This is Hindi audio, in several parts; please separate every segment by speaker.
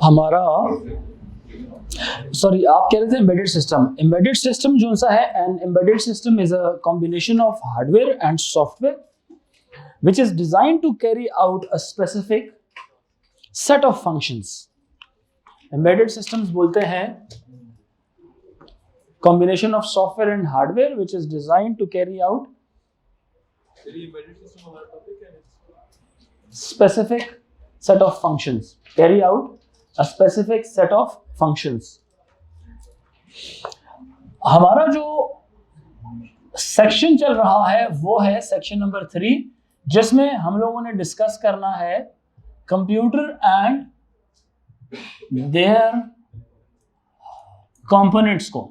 Speaker 1: हमारा सॉरी आप कह रहे थे एम्बेडेड सिस्टम। एम्बेडेड सिस्टम जो सा है, an embedded system is a combination of hardware and software which is designed to carry out a specific set of functions. Embedded systems बोलते हैं combination of software and hardware which is designed to carry out specific set of functions. Carry out a specific set of functions. हमारा जो सेक्शन चल रहा है वो है सेक्शन नंबर 3, जिसमें हम लोगों ने डिस्कस करना है कंप्यूटर एंड देयर कंपोनेंट्स को।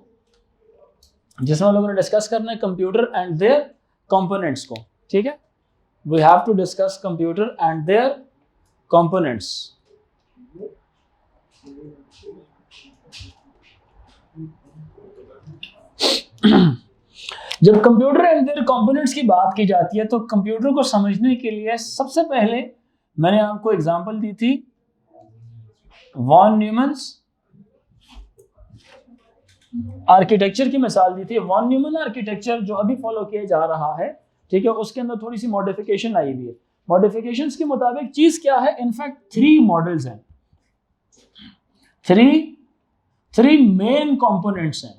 Speaker 1: जिसमें हम लोगों ने डिस्कस करना है कंप्यूटर एंड देयर कंपोनेंट्स को। ठीक है, we have to discuss computer and their components. जब कंप्यूटर एंड देयर कंपोनेंट्स की बात की जाती है तो कंप्यूटर को समझने के लिए सबसे पहले मैंने आपको एग्जांपल दी थी वॉन न्यूमन्स आर्किटेक्चर की मिसाल दी थी। वॉन न्यूमन आर्किटेक्चर जो अभी फॉलो किया जा रहा है, ठीक है, उसके अंदर थोड़ी सी मॉडिफिकेशन आई हुई है। मॉडिफिकेशंस के मुताबिक चीज क्या है, इनफैक्ट 3 मॉडल्स हैं, 3 मेन कंपोनेंट्स हैं,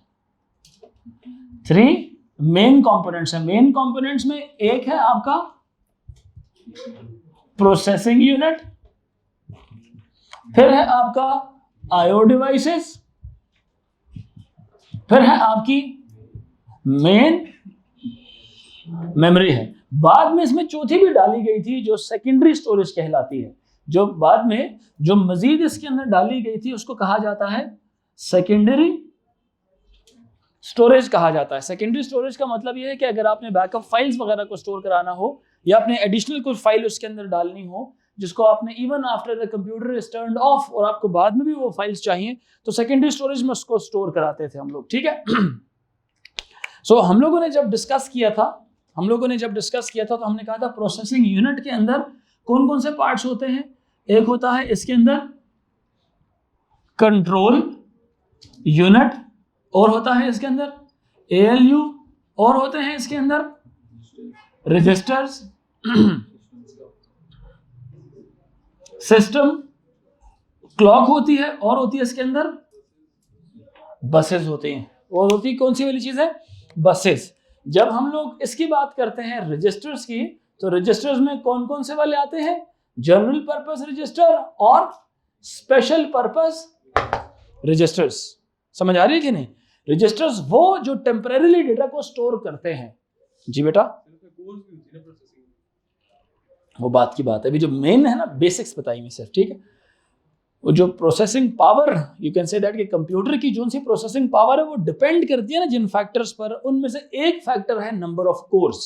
Speaker 1: 3 मेन कंपोनेंट्स हैं। मेन कंपोनेंट्स में एक है आपका प्रोसेसिंग यूनिट, फिर है आपका आईओ डिवाइसेस, फिर है आपकी मेन मेमोरी है। बाद में इसमें चौथी भी डाली गई थी जो सेकेंडरी स्टोरेज कहलाती है। जो बाद में जो मजीद इसके अंदर डाली गई थी उसको कहा जाता है सेकेंडरी स्टोरेज कहा जाता है। सेकेंडरी स्टोरेज का मतलब यह है कि अगर आपने बैकअप फाइल्स वगैरह को स्टोर कराना हो या आपने एडिशनल कोई फाइल उसके अंदर डालनी हो जिसको आपने even after the computer is turned of और आपको बाद में भी वो फाइल्स चाहिए तो सेकेंडरी स्टोरेज में उसको स्टोर कराते थे हम लोग। ठीक है, सो हम लोगों ने जब डिस्कस किया था तो हमने कहा था प्रोसेसिंग यूनिट के अंदर कौन कौन से पार्ट्स होते हैं। एक होता है इसके अंदर कंट्रोल यूनिट, और होता है इसके अंदर ALU, और होते हैं इसके अंदर रजिस्टर्स, सिस्टम क्लॉक होती है, और होती है इसके अंदर बसेस होती हैं। और होती कौन सी वाली चीज है, बसेस। जब हम लोग इसकी बात करते हैं रजिस्टर्स की तो रजिस्टर्स में कौन कौन से वाले आते हैं, जनरल पर्पस रजिस्टर और स्पेशल पर्पस रजिस्टर्स। समझ आ रही है कि नहीं? रजिस्टर्स वो जो टेम्परेरीली डेटा को स्टोर करते हैं। जी बेटा, वो बात की बात है। अभी जो मेन है ना, बेसिक्स बताई मैं सिर्फ, ठीक है। वो जो processing power, you can say that कि कंप्यूटर की जो सी प्रोसेसिंग पावर है वो डिपेंड करती है ना जिन फैक्टर्स पर। उनमें से एक फैक्टर है नंबर ऑफ कोर्स,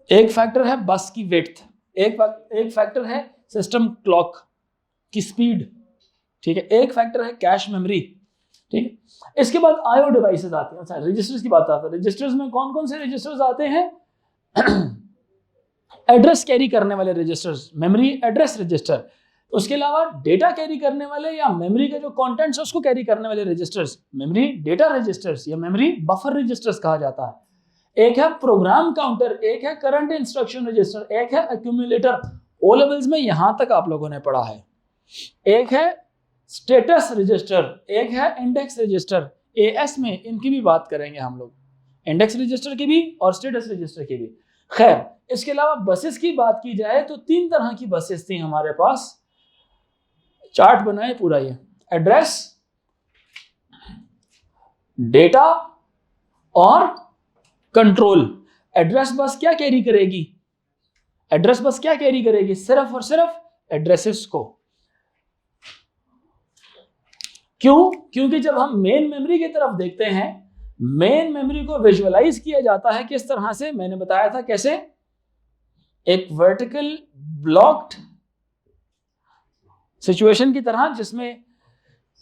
Speaker 1: एक फैक्टर है बस की विड्थ, एक फैक्टर है सिस्टम क्लॉक की स्पीड, ठीक है, एक फैक्टर है कैश मेमोरी, ठीक है। इसके बाद आईओ डिवाइसेस आते हैं। अच्छा, रजिस्टर्स की बात आती है। रजिस्टर्स में कौन कौन से रजिस्टर्स आते हैं? एड्रेस कैरी करने वाले रजिस्टर्स, मेमोरी एड्रेस रजिस्टर। उसके अलावा डेटा कैरी करने वाले या मेमोरी का जो कंटेंट्स है उसको कैरी करने वाले रजिस्टर्स मेमोरी डेटा रजिस्टर्स या मेमोरी बफर रजिस्टर्स कहा जाता है। एक है प्रोग्राम काउंटर, एक है करंट इंस्ट्रक्शन रजिस्टर, एक है एक्यूमुलेटर। ओ लेवल्स में यहां तक आप लोगों ने पढ़ा है। एक है स्टेटस रजिस्टर, एक है इंडेक्स रजिस्टर। एएस में इनकी भी बात करेंगे हम लोग, इंडेक्स रजिस्टर की भी और स्टेटस रजिस्टर की भी। खैर, इसके अलावा बसेस की बात की जाए तो 3 तरह की बसेस थी हमारे पास। चार्ट बनाए पूरा, ये एड्रेस, डेटा और कंट्रोल। एड्रेस बस क्या कैरी करेगी? एड्रेस बस क्या कैरी करेगी? सिर्फ और सिर्फ एड्रेसेस को। क्यों? क्योंकि जब हम मेन मेमोरी की तरफ देखते हैं, मेन मेमोरी को विजुअलाइज किया जाता है किस तरह से, मैंने बताया था कैसे। एक वर्टिकल ब्लॉक्ड सिचुएशन की तरह, जिसमें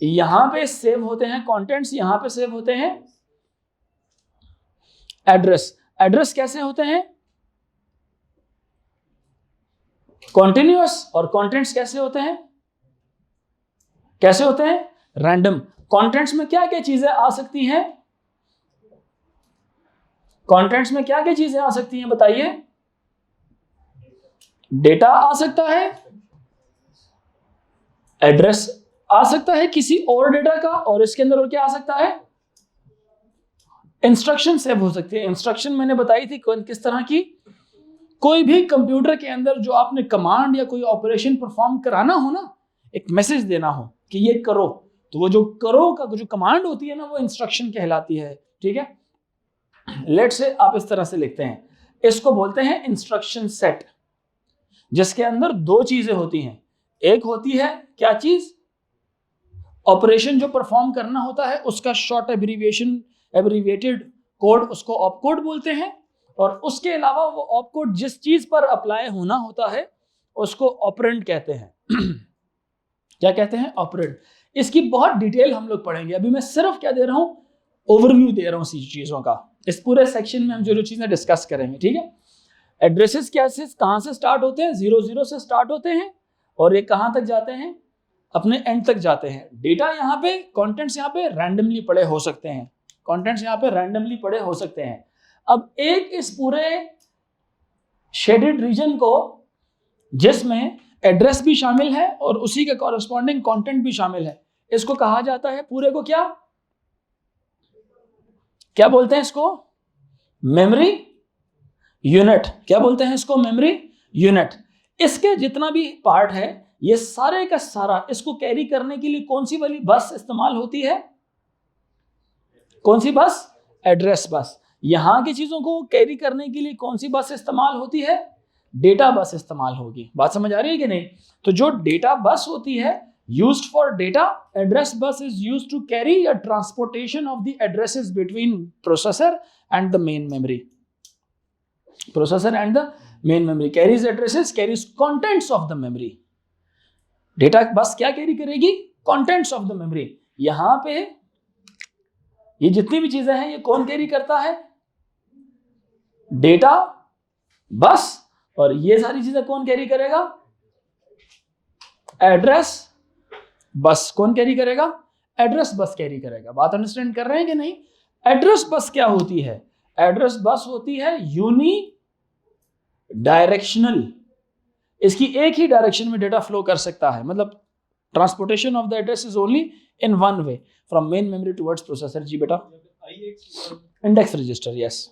Speaker 1: यहां पे सेव होते हैं कंटेंट्स, यहां पे सेव होते हैं एड्रेस। एड्रेस कैसे होते हैं? कॉन्टिन्यूअस। और कंटेंट्स कैसे होते हैं, कैसे होते हैं, रैंडम। कंटेंट्स में क्या क्या चीजें आ सकती हैं, कंटेंट्स में क्या क्या चीजें आ सकती हैं बताइए। डेटा आ सकता है, एड्रेस आ सकता है किसी और डेटा का, और इसके अंदर और क्या आ सकता है, इंस्ट्रक्शन सेव हो सकती है। इंस्ट्रक्शन मैंने बताई थी किस तरह की, कोई भी कंप्यूटर के अंदर जो आपने कमांड या कोई ऑपरेशन परफॉर्म कराना हो ना, एक मैसेज देना हो कि ये करो, तो वो जो करो का जो कमांड होती है ना, वो इंस्ट्रक्शन कहलाती है। ठीक है, लेट से आप इस तरह से लिखते हैं, इसको बोलते हैं इंस्ट्रक्शन सेट, जिसके अंदर दो चीजें होती हैं। एक होती है क्या चीज, ऑपरेशन जो परफॉर्म करना होता है उसका शॉर्ट एब्रीविएटेड कोड, उसको ऑपकोड बोलते हैं। और उसके अलावा वो ऑपकोड जिस चीज पर अप्लाई होना होता है उसको ऑपरेंड कहते हैं। क्या कहते हैं, ऑपरेंड। इसकी बहुत डिटेल हम लोग पढ़ेंगे, अभी मैं सिर्फ क्या दे रहा हूं, ओवरव्यू दे रहा हूं चीजों का। इस पूरे सेक्शन में हम जो जो चीजें डिस्कस करेंगे, ठीक है। एड्रेसेस कैसे कहां से स्टार्ट होते हैं, 00 से स्टार्ट होते हैं, और ये कहां तक जाते हैं, अपने एंड तक जाते हैं। डेटा यहाँ पे, कंटेंट्स यहाँ पे रैंडमली पड़े हो सकते हैं, कंटेंट्स यहाँ पे रैंडमली पड़े हो सकते हैं। अब एक इस पूरे शेडेड रीजन को, जिसमें एड्रेस भी शामिल है और उसी के कॉरेस्पॉन्डिंग कंटेंट भी शामिल है, इसको कहा जाता है पूरे को क्या, क्या बोलते हैं इसको, मेमोरी यूनिट। क्या बोलते हैं इसको, मेमोरी यूनिट। इसके जितना भी पार्ट है, ये सारे का सारा, इसको कैरी करने के लिए कौन सी वाली बस इस्तेमाल होती है, कौन सी बस, एड्रेस बस। यहां की चीजों को कैरी करने के लिए कौन सी बस इस्तेमाल होती है, डेटा बस इस्तेमाल होगी। बात समझ आ रही है कि नहीं। तो जो डेटा बस होती है, used for data, address bus is used to carry a transportation of the addresses between processor and the main memory. Processor and the main memory carries addresses, carries contents of the memory. Data bus क्या कैरी करेगी, contents of the memory। यहां पे ये जितनी भी चीजें हैं, ये कौन कैरी करता है, डेटा बस। और ये सारी चीजें कौन कैरी करेगा, एड्रेस बस। कौन कैरी करेगा, एड्रेस बस कैरी करेगा। बात अंडरस्टैंड कर रहे हैं कि नहीं। एड्रेस बस क्या होती है, एड्रेस बस होती है यूनी डायरेक्शनल। इसकी एक ही डायरेक्शन में डेटा फ्लो कर सकता है, मतलब transportation of the address is only in one way, from main memory towards processor. जी बेटा, index register, yes.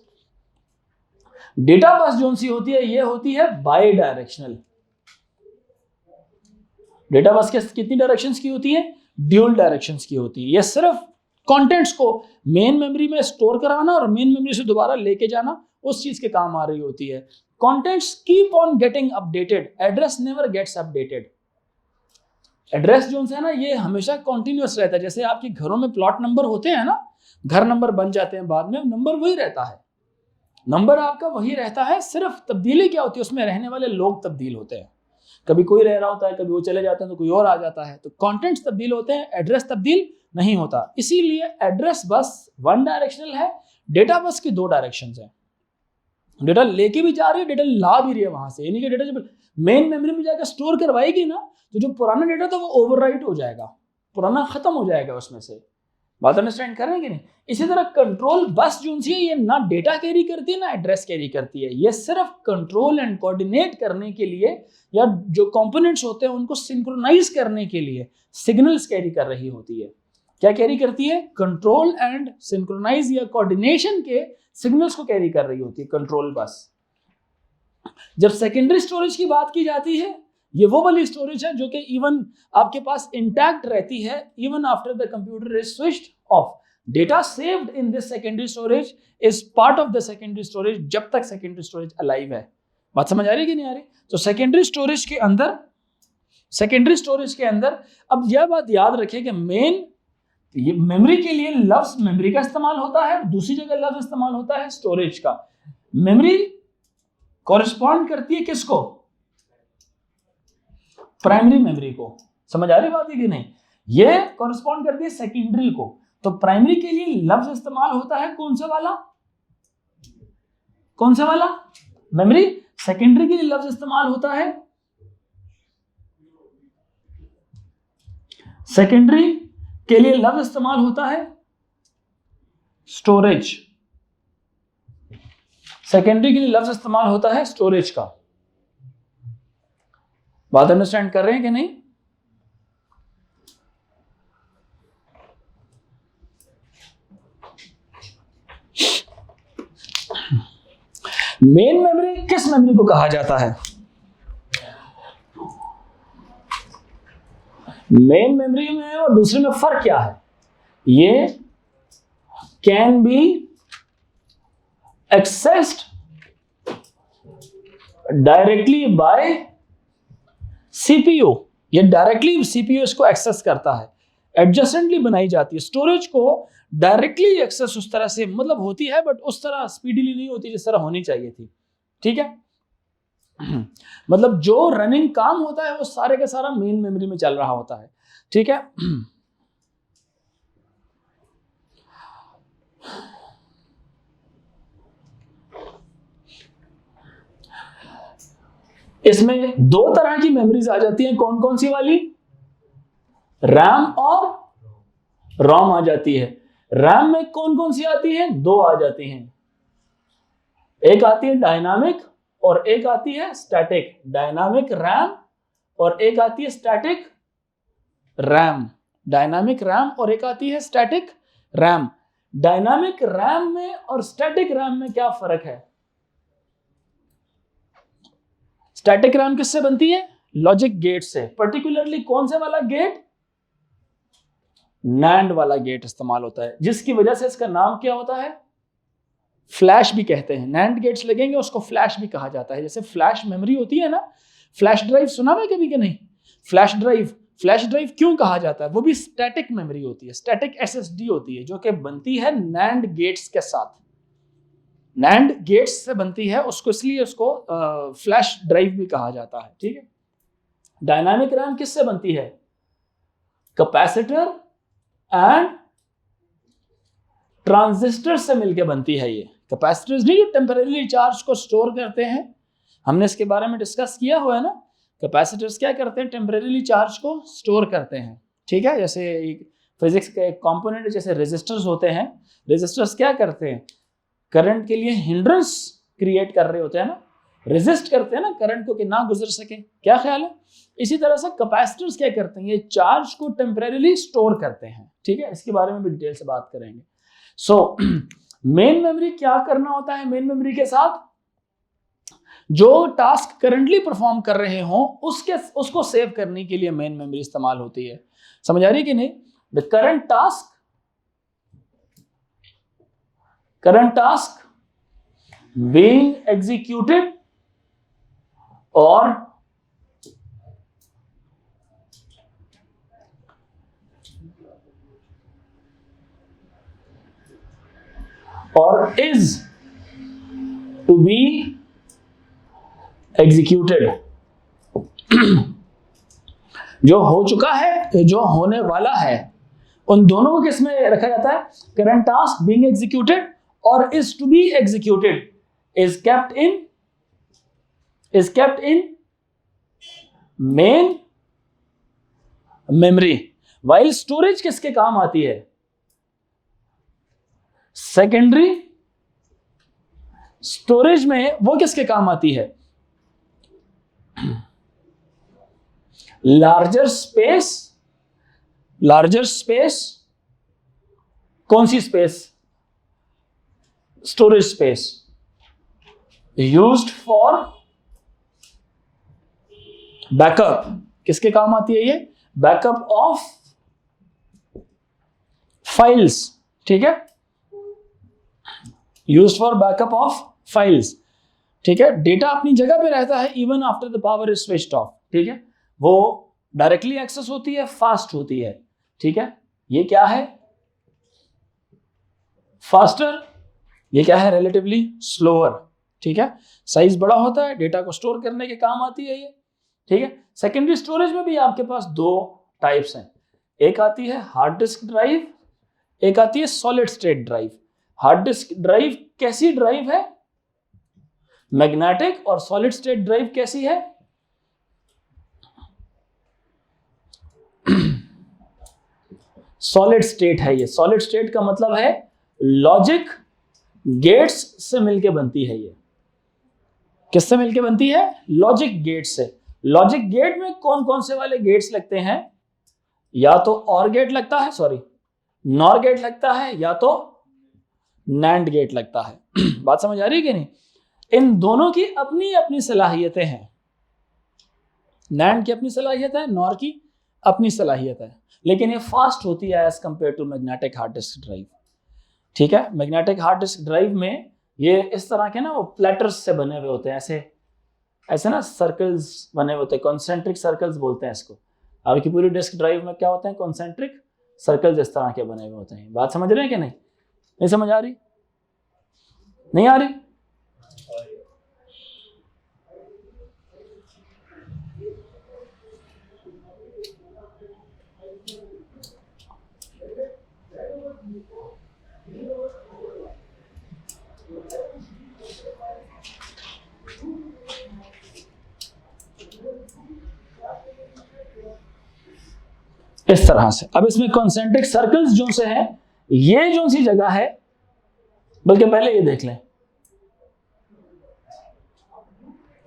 Speaker 1: Data bus जो सी होती है, ये होती है बाई डायरेक्शनल। डेटा बस कितनी डायरेक्शंस की होती है, ड्यूल डायरेक्शंस की होती है। ये सिर्फ कंटेंट्स को मेन मेमोरी में स्टोर कराना और मेन मेमोरी से दोबारा लेके जाना, उस चीज के काम आ रही होती है। Contents keep on getting updated, address never gets updated. Address जो है ना, ये हमेशा कॉन्टिन्यूअस रहता है। जैसे आपके घरों में प्लॉट नंबर होते हैं ना, घर नंबर बन जाते हैं बाद में, नंबर वही रहता है, नंबर आपका वही रहता है। सिर्फ तब्दीली क्या होती है, उसमें रहने वाले लोग तब्दील होते हैं। कभी कोई रह रहा होता है, कभी वो चले जाते हैं, तो कोई और आ जाता है। तो कंटेंट्स तब्दील होते हैं, एड्रेस तब्दील नहीं होता। इसीलिए एड्रेस बस वन डायरेक्शनल है, डेटा बस की दो डायरेक्शंस है। डेटा लेके भी जा रही है, डेटा ला भी रही है वहां से। यानी कि डेटा जब मेन मेमोरी में जाकर स्टोर करवाएगी ना, तो जो पुराना डेटा था वो ओवरराइट हो जाएगा, पुराना खत्म हो जाएगा उसमें से। बात अंडरस्टैंड कर रहे हैं कि नहीं। इसी तरह कंट्रोल बस जो है, ये ना डेटा कैरी करती है ना एड्रेस कैरी करती है। ये सिर्फ कंट्रोल एंड कोऑर्डिनेट करने के लिए, या जो कंपोनेंट्स होते हैं उनको सिंक्रोनाइज करने के लिए सिग्नल्स कैरी कर रही होती है। क्या कैरी करती है, कंट्रोल एंड सिंक्रोनाइज या कोऑर्डिनेशन के सिग्नल्स को कैरी कर रही होती है कंट्रोल बस। जब सेकेंडरी स्टोरेज की बात की जाती है, ये वो वाली स्टोरेज है जो कि इवन आपके पास इंटैक्ट रहती है, even after the computer is switched of. Data saved in this secondary storage is part of the secondary storage जब तक सेकेंडरी स्टोरेज अलाइव है। बात समझ आ रही है कि नहीं आ रही। तो सेकेंडरी स्टोरेज के अंदर अब यह बात याद रखिए कि मेन ये मेमोरी के लिए लफ्ज मेमोरी का इस्तेमाल होता है, दूसरी जगह लफ्ज इस्तेमाल होता है स्टोरेज का। मेमोरी कॉरेस्पॉन्ड करती है किसको, प्राइमरी मेमोरी को। समझ आ रही बात है कि नहीं। ये कॉरेस्पॉन्ड करती है सेकेंडरी को। तो प्राइमरी के लिए लफ्ज इस्तेमाल होता है कौन सा वाला, कौन सा वाला, मेमोरी। सेकेंडरी के लिए लफ्ज इस्तेमाल होता है सेकेंडरी के लिए लफ्ज इस्तेमाल होता है स्टोरेज। सेकेंडरी के लिए लफ्ज इस्तेमाल होता है स्टोरेज का। बात अंडरस्टैंड कर रहे हैं कि नहीं? मेन मेमोरी किस मेमोरी को कहा जाता है? मेन मेमोरी में और दूसरे में फर्क क्या है? ये can be accessed directly by CPU. ये डायरेक्टली सीपीयू इसको एक्सेस करता है, एडजेसेंटली बनाई जाती है। स्टोरेज को डायरेक्टली एक्सेस उस तरह से मतलब होती है, बट उस तरह स्पीडीली नहीं होती जिस तरह होनी चाहिए थी। ठीक है, मतलब जो रनिंग काम होता है वो सारे का सारा मेन मेमोरी में चल रहा होता है। ठीक है, इसमें दो तरह की मेमोरीज आ जाती हैं। कौन कौन सी वाली? रैम और रोम आ जाती है। रैम में कौन कौन सी आती है? दो आ जाती हैं। एक आती है डायनामिक और एक आती है स्टैटिक। डायनामिक रैम और एक आती है स्टैटिक रैम। डायनामिक रैम और एक आती है स्टैटिक रैम। डायनामिक रैम में और स्टैटिक रैम में क्या फर्क है? स्टैटिक रैम किससे बनती है? लॉजिक गेट से। पर्टिकुलरली कौन से वाला गेट? नैंड वाला गेट इस्तेमाल होता है, जिसकी वजह से इसका नाम क्या होता है? फ्लैश भी कहते हैं। नैंड गेट्स लगेंगे उसको फ्लैश भी कहा जाता है। जैसे फ्लैश मेमोरी होती है ना, फ्लैश ड्राइव सुना है कभी कि नहीं? फ्लैश ड्राइव क्यों कहा जाता है? वो भी स्टैटिक मेमोरी होती है, स्टैटिक एसएसडी होती है, जो कि बनती है नैंड गेट्स के साथ। नैंड गेट्स से बनती है, उसको इसलिए उसको फ्लैश ड्राइव भी कहा जाता है। ठीक है, डायनामिक रैम किससे बनती है? कैपेसिटर एंड ट्रांजिस्टर से मिलकर बनती है। ये कैपेसिटर्स नहीं जो टेम्परेरी चार्ज को स्टोर करते हैं, हमने इसके बारे में डिस्कस किया हुआ है ना। कैपेसिटर्स क्या करते हैं? टेम्परेरी चार्ज को स्टोर करते हैं। ठीक है, जैसे फिजिक्स का एक कंपोनेंट जैसे रेजिस्टर्स होते हैं। रेजिस्टर्स क्या करते हैं? करंट के लिए हिंड्रेंस क्रिएट कर रहे होते हैं ना, रेजिस्ट करते हैं ना करंट को कि ना गुजर सके। क्या ख्याल है? इसी तरह से कैपेसिटर्स क्या करते हैं? ये चार्ज को टेम्परेरीली स्टोर करते हैं। ठीक है, इसके बारे में भी डिटेल से बात करेंगे। सो मेन मेमोरी क्या करना होता है? मेन मेमोरी के साथ जो टास्क करंटली परफॉर्म कर रहे हो उसको सेव करने के लिए मेन मेमोरी इस्तेमाल होती है। समझ आ रही कि नहीं? The current task being executed or is to be executed। जो हो चुका है, जो होने वाला है, उन दोनों को किस में रखा जाता है? करंट टास्क being executed और is to be executed is kept in main memory। while storage किसके काम आती है? सेकेंडरी स्टोरेज में वो किसके काम आती है? Larger space. कौन सी space? Storage space used for backup. किसके काम आती है ये? Backup of files. ठीक है, used for backup of files. ठीक है, डेटा अपनी जगह पे रहता है even after the power is switched off. ठीक है, वो डायरेक्टली एक्सेस होती है, फास्ट होती है। ठीक है, ये क्या है? फास्टर। ये क्या है? Relatively slower. ठीक है, साइज बड़ा होता है, डेटा को स्टोर करने के काम आती है ये। ठीक है, सेकेंडरी स्टोरेज में भी आपके पास दो टाइप्स हैं। एक आती है हार्ड डिस्क ड्राइव, एक आती है solid state drive. Hard disk drive कैसी ड्राइव है? मैग्नेटिक। और सॉलिड स्टेट ड्राइव कैसी है? सॉलिड स्टेट है ये। सॉलिड स्टेट का मतलब है लॉजिक गेट्स से मिलके बनती है ये। किससे मिलके बनती है? लॉजिक गेट से। लॉजिक गेट में कौन कौन से वाले गेट्स लगते हैं? या तो और गेट लगता है, सॉरी नॉर गेट लगता है, या तो नैंड गेट लगता है। बात समझ आ रही है कि नहीं? इन दोनों की अपनी अपनी सलाहियतें हैं। नैंड की अपनी सलाहियत है, नॉर की अपनी सलाहियत है, लेकिन ये फास्ट होती है as compare to magnetic hard disk drive. ठीक है, मैग्नेटिक हार्ड डिस्क ड्राइव में ये इस तरह के ना वो प्लेटर्स से बने हुए होते हैं, ऐसे ऐसे ना सर्कल्स बने हुए होते हैं, कॉन्सेंट्रिक सर्कल्स बोलते हैं इसको। आपकी पूरी डिस्क ड्राइव में क्या होते हैं? कॉन्सेंट्रिक सर्कल्स इस तरह के बने हुए होते हैं। बात समझ रहे हैं कि नहीं? नहीं समझ आ रही? नहीं आ रही? इस तरह से। अब इसमें कॉन्सेंट्रिक सर्कल्स जो से हैं, ये जो सी जगह है, बल्कि पहले ये देख लें,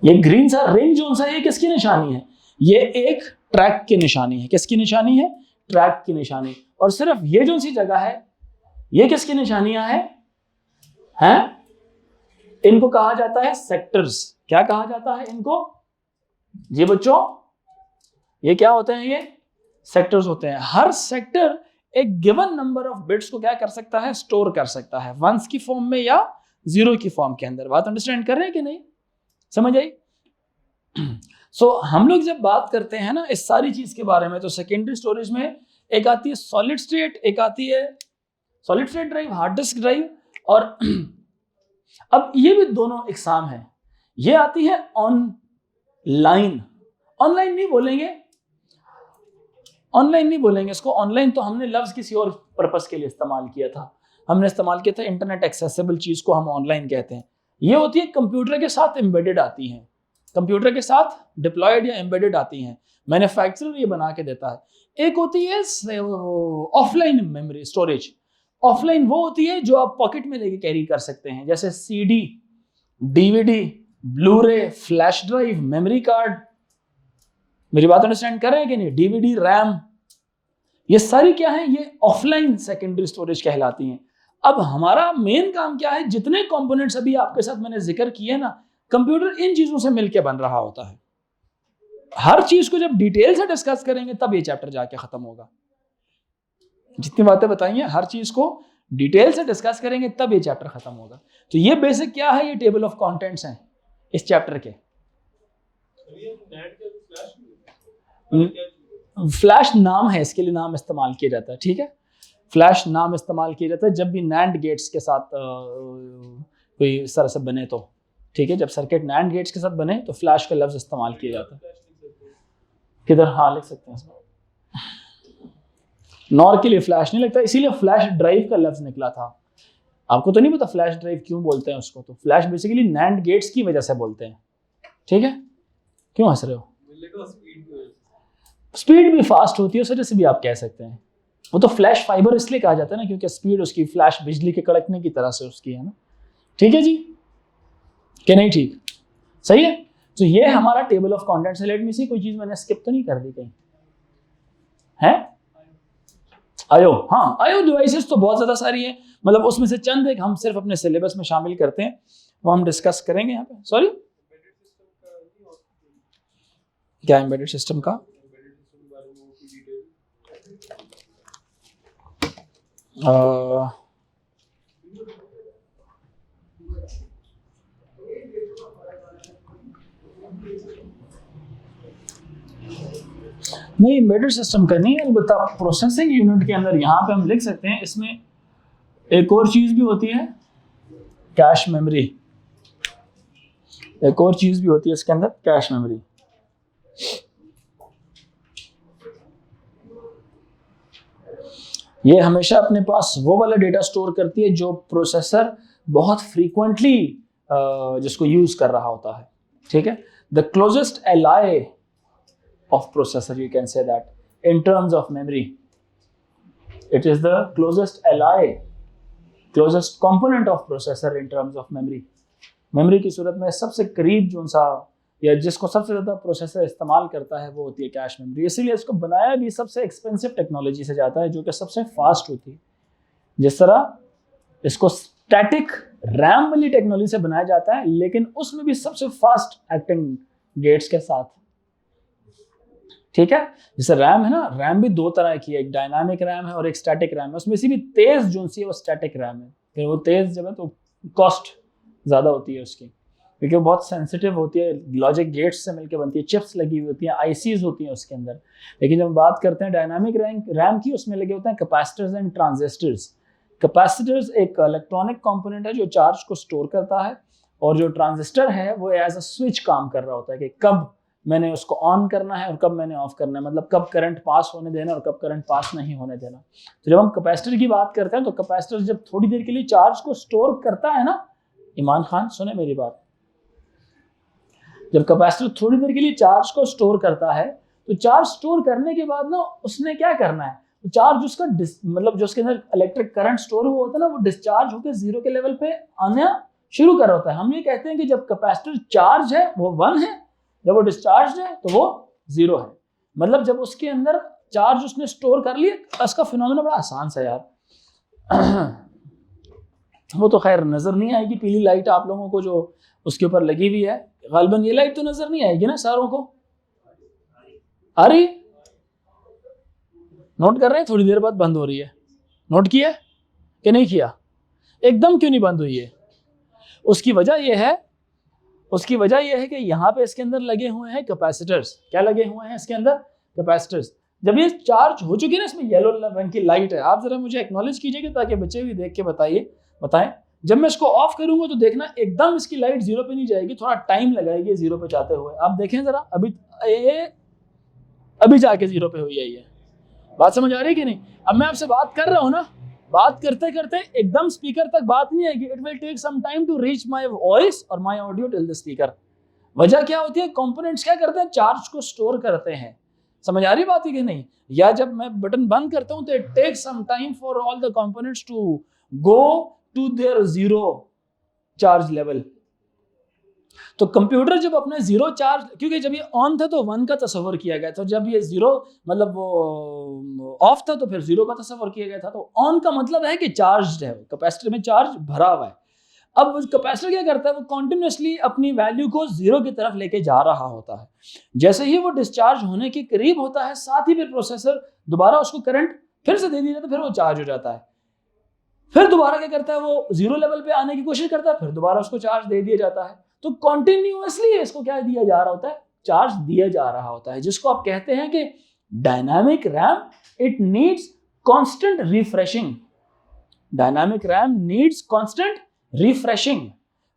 Speaker 1: ये ग्रीन सा रिंग जो सा, ये किसकी निशानी है? ये एक ट्रैक की निशानी है। किसकी निशानी है? ट्रैक की निशानी। और सिर्फ ये जो सी जगह है, ये किसकी निशानियां हैं? इनको कहा जाता है सेक्टर्स। क्या कहा जाता है इनको? जी बच्चों, ये क्या होते हैं? ये सेक्टर्स होते हैं। हर सेक्टर एक गिवन नंबर ऑफ बिट्स को क्या कर सकता है? स्टोर कर सकता है, वंस की फॉर्म में या जीरो की फॉर्म के अंदर। बात अंडरस्टैंड कर रहे हैं कि नहीं? समझ आई? सो हम लोग जब बात करते हैं ना इस सारी चीज के बारे में, तो सेकेंडरी स्टोरेज में एक आती है सॉलिड स्टेट, एक आती है solid state drive, hard disk drive. और अब ये भी दोनों इकसाम है। ये आती है ऑनलाइन। ऑनलाइन नहीं बोलेंगे, ऑनलाइन नहीं बोलेंगे इसको। ऑनलाइन तो हमने लफ्ज किसी और पर्पस के लिए इस्तेमाल किया था। हमने इस्तेमाल किया था इंटरनेट एक्सेसिबल चीज को हम ऑनलाइन कहते हैं। ये होती है कंप्यूटर के साथ एम्बेडेड आती हैं, कंप्यूटर के साथ डिप्लॉयड या एम्बेडेड आती हैं। मैन्युफैक्चरर ये बना के देता है। एक होती है ऑफलाइन मेमोरी स्टोरेज। ऑफलाइन वो होती है जो आप पॉकेट में लेके कैरी कर सकते हैं, जैसे CD, DVD, Blu-ray, flash drive, memory card. मेरी बात अंडरस्टैंड कर रहे हैं कि नहीं? डीवीडी, रैम, ये सारी क्या है? ये ऑफलाइन सेकेंडरी स्टोरेज कहलाती हैं। अब हमारा मेन काम क्या है? जितने कंपोनेंट्स अभी आपके साथ मैंने जिक्र किए ना, कंप्यूटर इन चीजों से मिलकर बन रहा होता है। हर चीज को जब डिटेल से डिस्कस करेंगे तब ये चैप्टर जाके खत्म होगा। जितनी बातें बताई हैं, हर चीज को डिटेल से डिस्कस करेंगे तब ये चैप्टर खत्म होगा। तो ये बेसिक क्या है? ये टेबल ऑफ कंटेंट्स हैं इस चैप्टर के। फ्लैश नाम है, इसके लिए नाम इस्तेमाल किया जाता है। ठीक है, फ्लैश नाम इस्तेमाल किया जाता है जब भी नैंड गेट्स के साथ कोई इस तरह से बने तो। ठीक है, जब सर्किट नैंड गेट्स के साथ बने तो फ्लैश का लफ्ज इस्तेमाल किया जाता है। किधर? हाँ लिख सकते हैं इसमें। नॉर के लिए फ्लैश नहीं लगता, इसीलिए फ्लैश ड्राइव का लफ्ज निकला था। आपको तो नहीं पता फ्लैश ड्राइव क्यों बोलते हैं उसको? तो फ्लैश बेसिकली नैंड गेट्स की वजह से बोलते हैं। ठीक है, क्यों हंस रहे हो? स्पीड भी फास्ट होती है, उस वजह से भी आप कह सकते हैं। वो तो फ्लैश फाइबर इसलिए कहा जाता है ना, क्योंकि स्पीड उसकी फ्लैश बिजली के कड़कने की तरह से उसकी है ना। ठीक है जी, कि नहीं? ठीक, सही है। तो ये हमारा टेबल ऑफ कंटेंट्स है। लेट मी सी, कोई चीज मैंने स्किप तो नहीं कर दी कहीं? है आयो? हाँ, आयो डिवाइसेस तो बहुत ज्यादा सारी है, मतलब उसमें से चंद एक हम सिर्फ अपने सिलेबस में शामिल करते हैं, वो हम डिस्कस करेंगे यहाँ पे। सॉरी, क्या एम्बेडेड सिस्टम का? नहीं, एम्बेडेड सिस्टम का नहीं, अलबत्ता प्रोसेसिंग यूनिट के अंदर यहाँ पे हम लिख सकते हैं। इसमें एक और चीज भी होती है, कैश मेमोरी। एक और चीज भी होती है इसके अंदर, कैश मेमोरी। ये हमेशा अपने पास वो वाला डेटा स्टोर करती है जो प्रोसेसर बहुत फ्रीक्वेंटली जिसको यूज कर रहा होता है। ठीक है, the closest ally of processor, you can say that, in terms of memory it is the closest ally, closest component of processor in terms of memory. Memory की सूरत में सबसे करीब जो सा या जिसको सबसे ज़्यादा प्रोसेसर इस्तेमाल करता है वो होती है कैश मेमोरी। इसीलिए इसको बनाया भी सबसे एक्सपेंसिव टेक्नोलॉजी से जाता है जो कि सबसे फास्ट होती है। जिस तरह इसको स्टैटिक रैम वाली टेक्नोलॉजी से बनाया जाता है, लेकिन उसमें भी सबसे फास्ट एक्टिंग गेट्स के साथ। ठीक है, जैसे रैम है ना, रैम भी दो तरह की है, एक डायनामिक रैम है और एक स्टैटिक रैम है। उसमें से भी तेज जो सी है वो स्टैटिक रैम है। फिर वो तेज जब है तो कॉस्ट ज़्यादा होती है उसकी, क्योंकि वो बहुत सेंसिटिव होती है, लॉजिक गेट्स से मिलकर बनती है, चिप्स लगी हुई होती हैं, आईसीज होती हैं उसके अंदर। लेकिन जब बात करते हैं डायनामिक रैम की, उसमें लगे होते हैं कैपेसिटर्स एंड ट्रांजिस्टर्स। कैपेसिटर्स एक इलेक्ट्रॉनिक कंपोनेंट है जो चार्ज को स्टोर करता है, और जो ट्रांजिस्टर है वो एज अ स्विच काम कर रहा होता है कि कब मैंने उसको ऑन करना है और कब मैंने ऑफ करना है, मतलब कब करंट पास होने देना और कब करंट पास नहीं होने देना। तो जब हम कैपेसिटर की बात करते हैं तो कैपेसिटर जब थोड़ी देर के लिए चार्ज को स्टोर करता है ना, ईमान खान सुने मेरी बात, जब कैपेसिटर थोड़ी देर के लिए चार्ज को स्टोर करता है तो चार्ज स्टोर करने के बाद ना उसने क्या करना है, चार्ज उसका मतलब जो उसके अंदर इलेक्ट्रिक करंट स्टोर हुआ होता है ना, वो डिस्चार्ज होकर जीरो के लेवल पे आना शुरू कर होता है। हम ये कहते हैं कि जब कैपेसिटर चार्ज है वो 1 है, जब वो डिस्चार्ज है तो वो 0 है। मतलब जब उसके अंदर चार्ज उसने स्टोर कर लिया, उसका फिनोमेना बड़ा आसान सा यार। वो तो खैर नजर नहीं आएगी पीली लाइट आप लोगों को जो उसके ऊपर लगी हुई है, गालिबन ये लाइट तो नजर नहीं आएगी ना सारों को, आ रही? नोट कर रहे हैं? थोड़ी देर बाद बंद हो रही है, नोट किया कि नहीं किया? एकदम क्यों नहीं बंद हुई है? उसकी वजह यह है कि यहाँ पे इसके अंदर लगे हुए हैं कैपेसिटर्स। क्या लगे हुए हैं इसके अंदर? कैपेसिटर्स। जब ये चार्ज हो चुकी है ना, इसमें येलो रंग की लाइट है, आप जरा मुझे एक्नॉलेज कीजिएगा ताकि बच्चे भी देख के बताएं। जब मैं इसको ऑफ करूंगा तो देखना एकदम इसकी लाइट 0 पे नहीं जाएगी, थोड़ा टाइम लगाएगी 0 पे जाते हुए। आप देखें जरा, अभी जाके 0 पे हुई है ये। बात समझ आ रही है कि नहीं? अब मैं आपसे बात कर रहा हूँ ना, बात करते करते एकदम स्पीकर तक बात नहीं आएगी। It will take some time to reach my voice और my audio till the speaker. वजह क्या होती है? कंपोनेंट्स क्या करते हैं? चार्ज को स्टोर करते हैं। समझ आ रही बात है कि नहीं? या जब मैं बटन बंद करता हूं तो it take some time for all the components to go to their 0 charge level. तो कंप्यूटर जब अपने 0 चार्ज, क्योंकि जब ये ऑन था तो 1 का तस्वर किया गया था, जब ये 0 मतलब वो ऑफ था तो फिर 0 का तस्वर किया गया था। तो ऑन का मतलब है कि चार्ज है, कैपेसिटर में चार्ज भरा हुआ है। अब कैपेसिटर क्या करता है? वो कॉन्टिन्यूसली अपनी वैल्यू को 0 की तरफ लेके जा रहा होता है। जैसे ही वो डिस्चार्ज होने के करीब होता है, साथ ही फिर प्रोसेसर दोबारा उसको करंट फिर से दे दिया जाता है, फिर वो चार्ज हो जाता है। फिर दोबारा क्या करता है? वो 0 लेवल पे आने की कोशिश करता है, फिर दोबारा उसको चार्ज दे दिया जाता है। तो कॉन्टिन्यूअसली इसको क्या दिया जा रहा होता है? चार्ज दिया जा रहा होता है, जिसको आप कहते हैं कि dynamic RAM it needs constant refreshing. Dynamic RAM needs constant refreshing.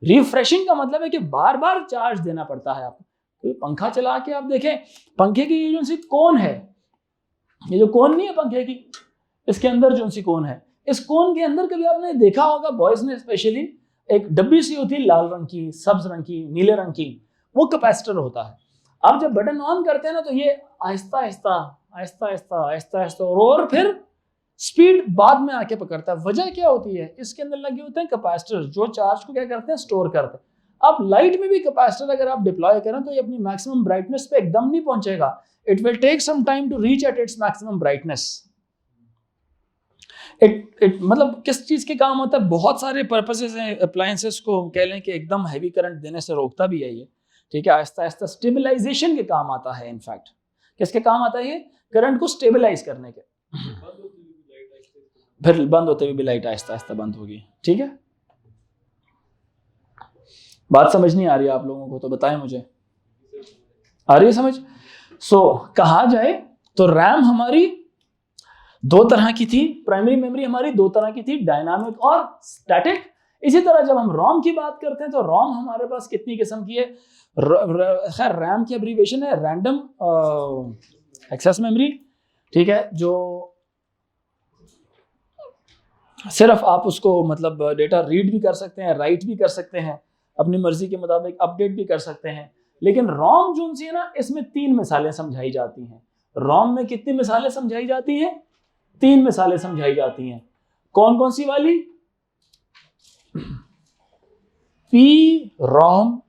Speaker 1: Refreshing का मतलब है कि बार बार चार्ज देना पड़ता है आपको। तो पंखा चला के आप देखें, पंखे की ये जो सी कोन है, ये जो कोन नहीं है पंखे की, इसके अंदर जो सी कोन है, इस कोन के अंदर कभी आपने देखा होगा, बॉयज ने स्पेशली, एक डब्बी सी होती है लाल रंग की, सब्ज रंग की, नीले रंग की, वो कैपेसिटर होता है। आप जब बटन ऑन करते हैं ना तो ये आहिस्ता आहिस्ता आहिस्ता आहिस्ता आहिस्ता आहिस्ता और फिर स्पीड बाद में आके पकड़ता है। वजह क्या होती है? इसके अंदर लगे होते हैं कैपेसिटर जो चार्ज को क्या करते हैं? स्टोर करते हैं। अब लाइट में भी कैपेसिटर अगर आप डिप्लॉय करें तो ये अपनी मैक्सिमम ब्राइटनेस पे एकदम नहीं पहुंचेगा। It will take some time to reach at its maximum brightness. मतलब किस चीज के काम होता है? बहुत सारे पर्पसेस हैं अप्लायंसेस को, कह लें कि एकदम हैवी करंट देने से रोकता भी है ये, ठीक है। आहिस्ता आहिस्ता स्टेबलाइजेशन के काम आता है। इनफैक्ट किसके काम आता है ये? करंट को स्टेबलाइज करने के। फिर बंद होते हुए भी लाइट आहिस्ता आहिस्ता बंद होगी, ठीक है। बात समझ नहीं आ रही है आप लोगों को तो बताएं मुझे, आ रही है समझ? कहा जाए तो रैम हमारी 2 तरह की थी, प्राइमरी मेमोरी हमारी 2 तरह की थी, डायनामिक और स्टैटिक। इसी तरह जब हम रोम की बात करते हैं तो रोम हमारे पास कितनी किस्म की है? खैर रैम की एब्रीविएशन है रैंडम एक्सेस मेमोरी, ठीक है, जो सिर्फ आप उसको मतलब डेटा रीड भी कर सकते हैं, राइट भी कर सकते हैं, अपनी मर्जी के मुताबिक अपडेट भी कर सकते हैं। लेकिन रोम जो सी है ना, इसमें 3 मिसालें समझाई जाती हैं। रोम में कितनी मिसालें समझाई जाती हैं? 3 मिसालें समझाई जाती हैं। कौन कौन सी वाली? P ROM,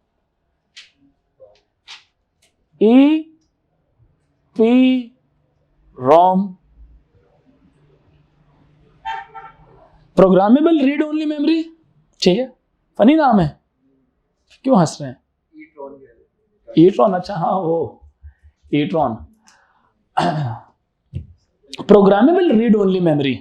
Speaker 1: E P ROM, programmable read only memory. ठीक है, फनी नाम है, क्यों हंस रहे हैं? ईट्रॉन, अच्छा हाँ वो e-tron. Programmable read only memory,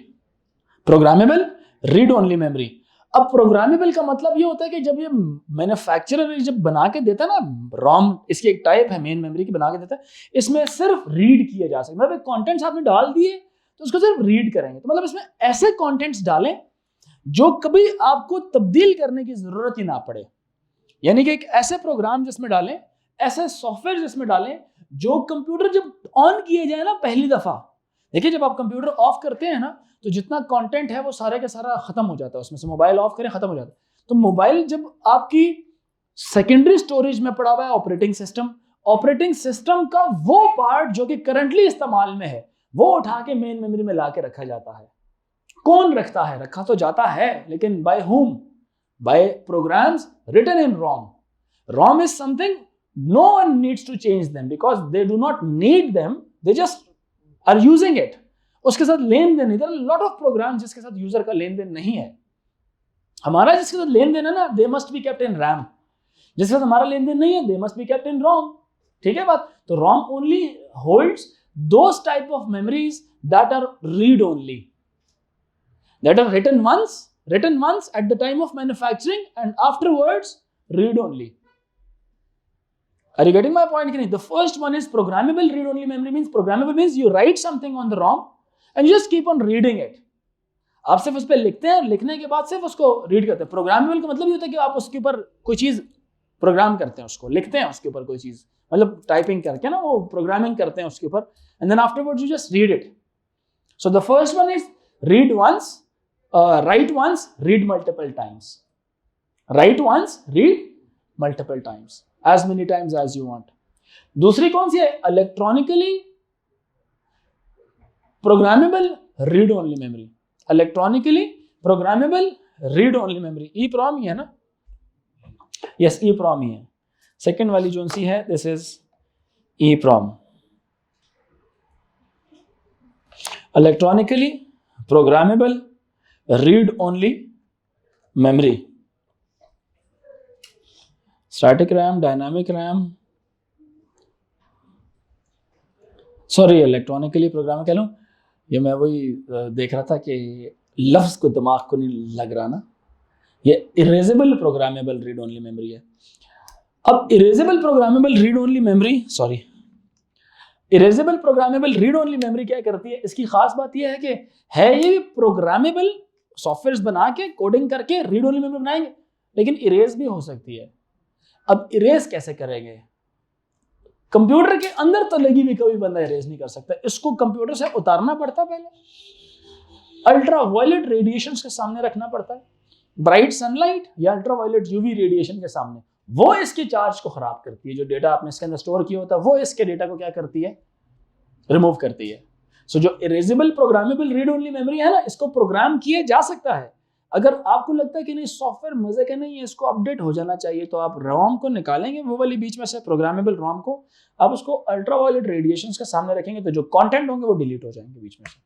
Speaker 1: programmable read only memory. अब प्रोग्रामेबल का मतलब ये होता है कि जब ये मैन्युफैक्चरर जब बना के देता है ना, रॉम इसकी एक टाइप है मेन मेमोरी की, बना के देता है, इसमें सिर्फ रीड किया जा सकता है। मतलब कंटेंट्स आपने डाल दिए तो उसको सिर्फ रीड करेंगे। तो मतलब इसमें ऐसे कंटेंट्स डालें जो कभी आपको तब्दील करने की जरूरत ही ना पड़े। यानी कि एक ऐसे प्रोग्राम जिसमें डालें, ऐसे सॉफ्टवेयर जिसमें डालें जो कंप्यूटर जब ऑन किए जाए ना पहली दफा, देखिए जब आप कंप्यूटर ऑफ करते हैं ना तो जितना कंटेंट है वो सारे का सारा खत्म हो जाता है, उसमें से मोबाइल ऑफ करें खत्म हो जाता है। तो मोबाइल जब आपकी सेकेंडरी स्टोरेज में पड़ा हुआ है ऑपरेटिंग सिस्टम का वो पार्ट जो कि करंटली इस्तेमाल में है वो उठा के मेन मेमोरी में ला के रखा जाता है। कौन रखता है? रखा तो जाता है, लेकिन bye whom? By programs written in ROM. ROM is something no one needs to change them because they do not need them, they just are using it. उसके साथ लेन देन, इधर लॉट ऑफ प्रोग्राम जिसके साथ यूजर का लेन देन नहीं है। हमारा जिसके साथ लेन देन है ना, they must be kept in RAM. जिसके साथ हमारा लेन देन नहीं है, they must be kept in ROM. ठीक है बात? तो ROM only holds those type of memories that are read only, that are written once at the time of manufacturing and afterwards read only. Are you getting my point? The first one is programmable read only memory. Means programmable means you write something on the ROM and you just keep on reading it. आप सिर्फ उस पर लिखते हैं, लिखने के बाद सिर्फ उसको रीड करते हैं। प्रोग्रामेबल का मतलब ये होता है कि आप उसके ऊपर कोई चीज प्रोग्राम करते हैं, उसको लिखते हैं, उसके ऊपर कोई चीज मतलब टाइपिंग करके ना वो प्रोग्रामिंग करते हैं उसके ऊपर, and then afterwards you just read it. So the first one is read once, write once, read multiple times. Write once, read multiple times, as many times as you want. दूसरी कौन सी है? Electronically programmable read only memory. Electronically programmable read only memory, EEPROM ही है ना? यस, EEPROM ही है। सेकेंड वाली जो सी है, this is EEPROM। Electronically programmable read only memory, static RAM, dynamic RAM, sorry electronically program कह लूँ, ये मैं वही देख रहा था कि लफ्ज़ को दिमाग को नहीं लग रहा ना। ये erasable programmable read only memory है। अब erasable programmable read only memory, sorry erasable programmable read only memory क्या करती है? इसकी खास बात यह है कि है ये प्रोग्रामेबल, सॉफ्टवेयर बना के कोडिंग करके रीड ओनली मेमोरी बनाएंगे, लेकिन इरेज भी हो सकती है। अब इरेज कैसे करेंगे? कंप्यूटर के अंदर तो लगी भी कभी बंदा इरेज नहीं कर सकता, इसको कंप्यूटर से उतारना पड़ता है, पहले अल्ट्रा वायलेट रेडिएशंस के सामने रखना पड़ता है, ब्राइट सनलाइट या अल्ट्रा वायलेट यूवी रेडिएशन के सामने। वो इसके चार्ज को खराब करती है, जो डेटा आपने इसके अंदर स्टोर किया होता है वो इसके डेटा को क्या करती है? रिमूव करती है। सो जो erasable programmable read only memory है ना, इसको प्रोग्राम किया जा सकता है। अगर आपको लगता है कि नहीं सॉफ्टवेयर मजे का नहीं है, इसको अपडेट हो जाना चाहिए, तो आप रोम को निकालेंगे, वो वाली बीच में से प्रोग्रामेबल रोम को, आप उसको अल्ट्रा वायलेट रेडिएशंस के सामने रखेंगे, तो जो कंटेंट होंगे वो डिलीट हो जाएंगे बीच में से।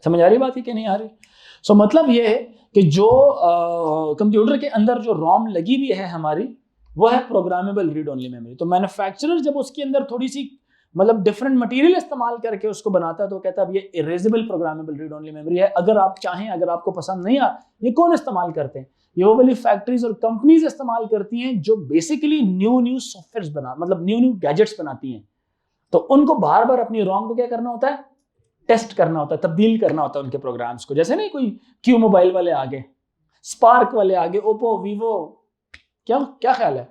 Speaker 1: समझ आ रही बात है कि नहीं आ रही? सो मतलब ये है कि जो कंप्यूटर के अंदर जो रोम लगी हुई है हमारी, वो है प्रोग्रामेबल रीड ओनली मेमोरी। तो मैन्युफैक्चरर जब उसके अंदर थोड़ी सी मतलब डिफरेंट मटेरियल इस्तेमाल करके उसको बनाता है तो कहता है अब ये erasable programmable read only memory है। अगर आप चाहें, अगर आपको पसंद नहीं आ, ये कौन इस्तेमाल करते हैं? ये वो वाली फैक्ट्रीज और कंपनीज इस्तेमाल करती हैं जो बेसिकली न्यू सॉफ्टवेयर बना, मतलब न्यू गैजेट्स बनाती हैं। तो उनको बार बार अपनी रोम को क्या करना होता है? टेस्ट करना होता है, तब्दील करना होता है उनके प्रोग्राम्स को। जैसे नहीं कोई क्यू मोबाइल वाले आगे, स्पार्क वाले आगे, ओप्पो, वीवो, क्या ख्याल है,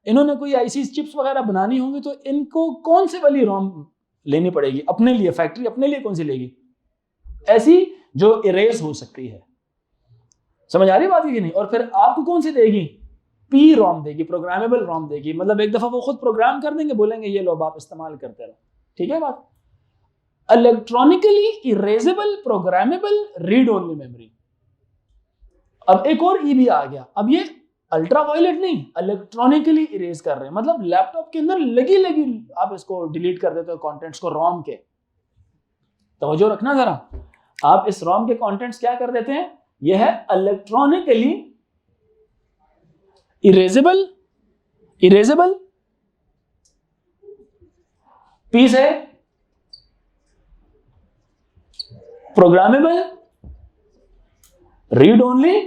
Speaker 1: इन्होंने कोई आईसी चिप्स वगैरह बनानी होंगी तो इनको कौन से वाली रोम लेनी पड़ेगी अपने लिए? फैक्ट्री अपने लिए कौन सी लेगी? ऐसी जो इरेज हो सकती है। समझ आ रही बात है कि नहीं? और फिर आपको कौन सी देगी? पी रोम देगी, प्रोग्रामेबल रोम देगी। मतलब एक दफा वो खुद प्रोग्राम कर देंगे, बोलेंगे ये लो आप इस्तेमाल करते रहो। ठीक है बात? Electronically erasable programmable read only memory. अब एक और ई भी आ गया, अब ये अल्ट्रावायलेट नहीं, इलेक्ट्रॉनिकली इरेज कर रहे हैं, मतलब लैपटॉप के अंदर लगी आप इसको डिलीट कर देते हो कंटेंट्स को रोम के। तवज्जो रखना जरा, आप इस रोम के कंटेंट्स क्या कर देते हैं, यह है इलेक्ट्रॉनिकली इरेजेबल पीस है, प्रोग्रामेबल, रीड ओनली।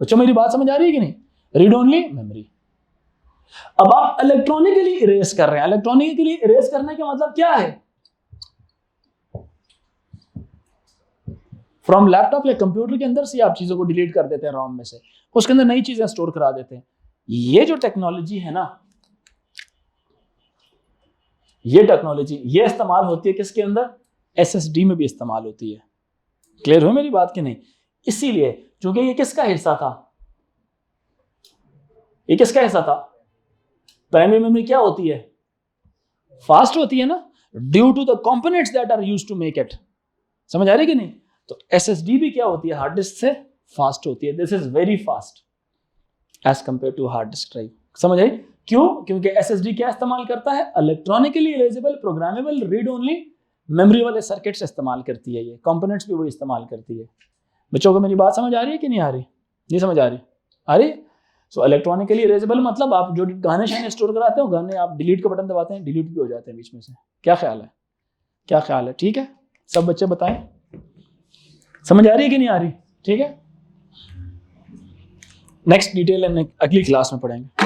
Speaker 1: बच्चों मेरी बात समझ आ रही है कि नहीं, रीड ओनली मेमोरी। अब आप इलेक्ट्रॉनिकली इरेज कर रहे हैं, इलेक्ट्रॉनिकली इरेज करने का मतलब क्या है, फ्रॉम लैपटॉप या कंप्यूटर के अंदर से आप चीजों को डिलीट कर देते हैं रोम में से, उसके अंदर नई चीजें स्टोर करा देते हैं। ये जो टेक्नोलॉजी है ना, ये टेक्नोलॉजी ये इस्तेमाल होती है किसके अंदर, एसएसडी में भी इस्तेमाल होती है। क्लियर हो मेरी बात कि नहीं? इसीलिए क्योंकि ये किसका हिस्सा था, ये किसका हिस्सा था, प्राइमरी मेमोरी क्या होती है, फास्ट होती है ना, due to the components that are used to make it. समझ आ रही कि नहीं? तो एसएसडी भी क्या होती है, हार्ड डिस्क से फास्ट होती है। This is very fast as compare to hard disk drive. समझ आई? क्यों? क्योंकि एसएसडी क्या इस्तेमाल करता है, electronically erasable programmable read only memory वाले सर्किट्स इस्तेमाल करती है, ये कंपोनेंट्स भी वो इस्तेमाल करती है। बच्चों को मेरी बात समझ आ रही है कि नहीं आ रही? नहीं समझ आ रही? आ रही? सो इलेक्ट्रॉनिकली इरेजेबल मतलब आप जो गाने शाने स्टोर कराते हो, गाने आप डिलीट का बटन दबाते हैं, डिलीट भी हो जाते हैं बीच में से। क्या ख्याल है, क्या ख्याल है? ठीक है, सब बच्चे बताएं, समझ आ रही है कि नहीं आ रही? ठीक है, नेक्स्ट डिटेल अगली क्लास में पढ़ेंगे।